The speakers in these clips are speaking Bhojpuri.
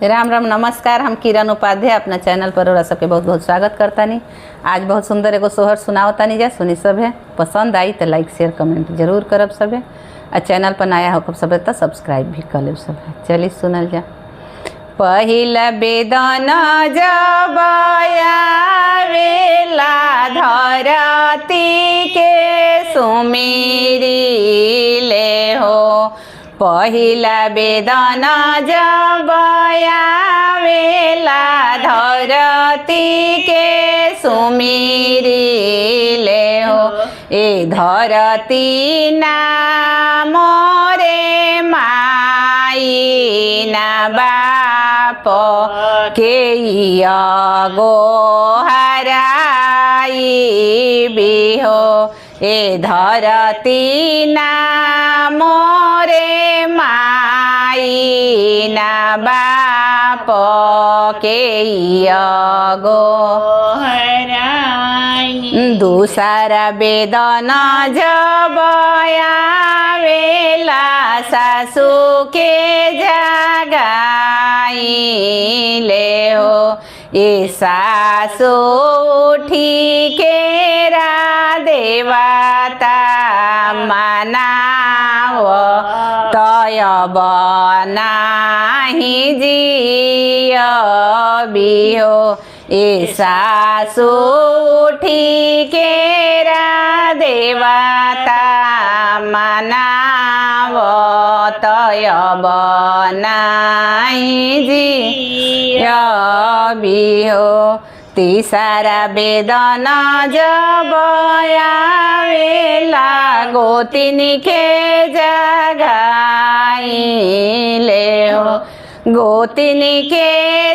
राम राम नमस्कार। हम किरण उपाध्याय अपना चैनल पर और सबके बहुत बहुत स्वागत करता नहीं। आज बहुत सुंदर एगो सोहर सुनावता नहीं जा सुनी सब है। पसंद आई तो लाइक शेयर कमेंट जरूर करब सब है। और चैनल पर नया हो सब है तो सब्सक्राइब भी कर लेब सब है। चलिए सुनल जा। पहिला बेदन जब आवेला धरती के सुमिरी ले हो। पहिला बेदन जब आवेला धरती के सुमिरी ले हो। ए धरती ना मोरे माई ना बाप के गो हराई बिहो। ए धरती ना मोरे माई ना बाप के गो हराई। दूसरा बेदन जब आवेला सासू के जगाई ले हो। ए सासू उठी के रा देवता मनाव तय बनाही जियबिहो। ए सासू उठी के रा देवता मनाव तय बनाही जियबिहो। तीसरा बेदन जब आवेला गोतिन के जगाई ले हो। गोतिन के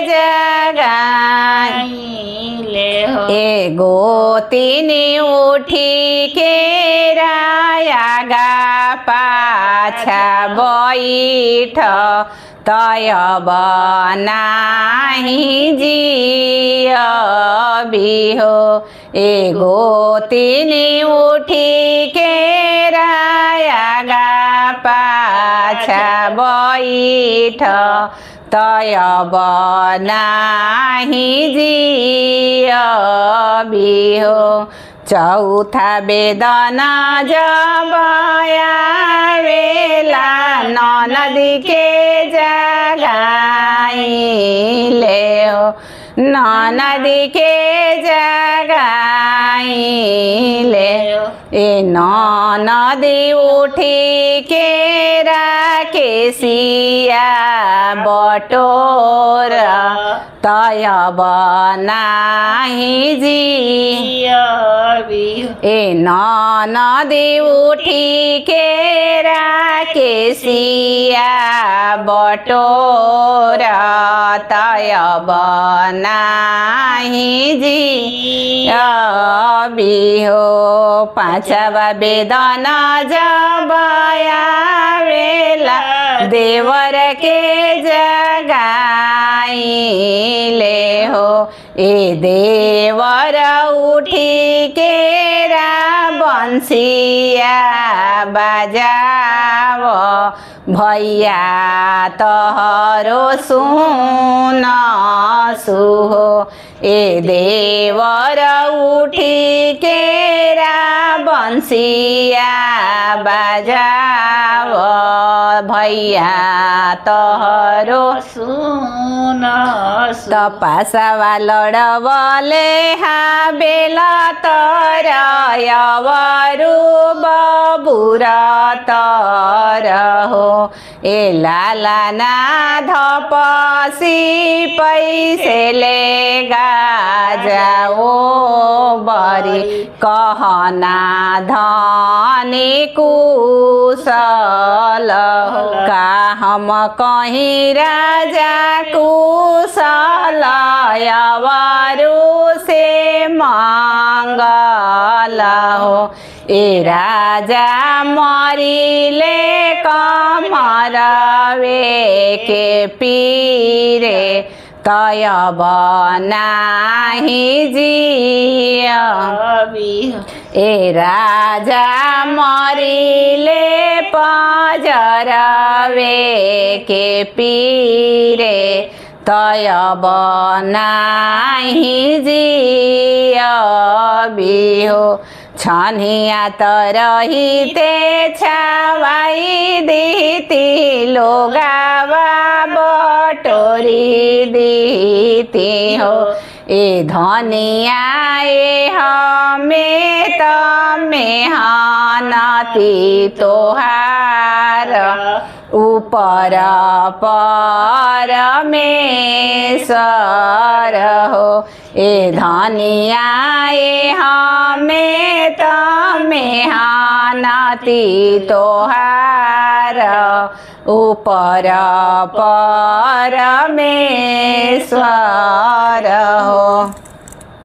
जगाई ले हो। ए गोतिन उठी के रायागा पाछा बैठ तय बनाही जियबिहो। ए गोतिन उठी के रायागा पाछा बैठ तय बनाही जियबिहो। चौथा बेदन जब आवेला ननद के जगाई ले हो। ननद के जगाई ले हो। ए ननद उठी के राकेसिया बटोर तय बनाही जियबिहो। ए ननद उठी के राकेसिया बटोर तय बनाही जियबिहो। पाँचवा बेदन जब आवेला देवर के जगाई ले हो। ए देवर उठी के रा बंसिया बजाव भैया तोहरो सुन सुहो। ए देवर उठी के रा बंसिया बजाव भैया तोहरो सुन। तपासवा लड़वले हा बेला तरयवरु बबुर तर हो। ए लाला ना धपसी पैसे ले गाजाओ बरी कहना धनी कुशल का हम कहीं राजा कुशल अवरु से मंगल हो। ए राजा मरिले कमरवे के पीरे तय बनाही जियबिहो। ए राजा मरिले पजरवे के पीरे तय बनाही जियबी हो छनिया तरही ते छवाई दीती लोगावा बटोरी दीती हो ए धनिया ए हमें तमें हानती तोहार ऊपर परमेश्वर हो ए धनिया ए हमें तमें हानती तोहार ऊपर परमेश्वर हो।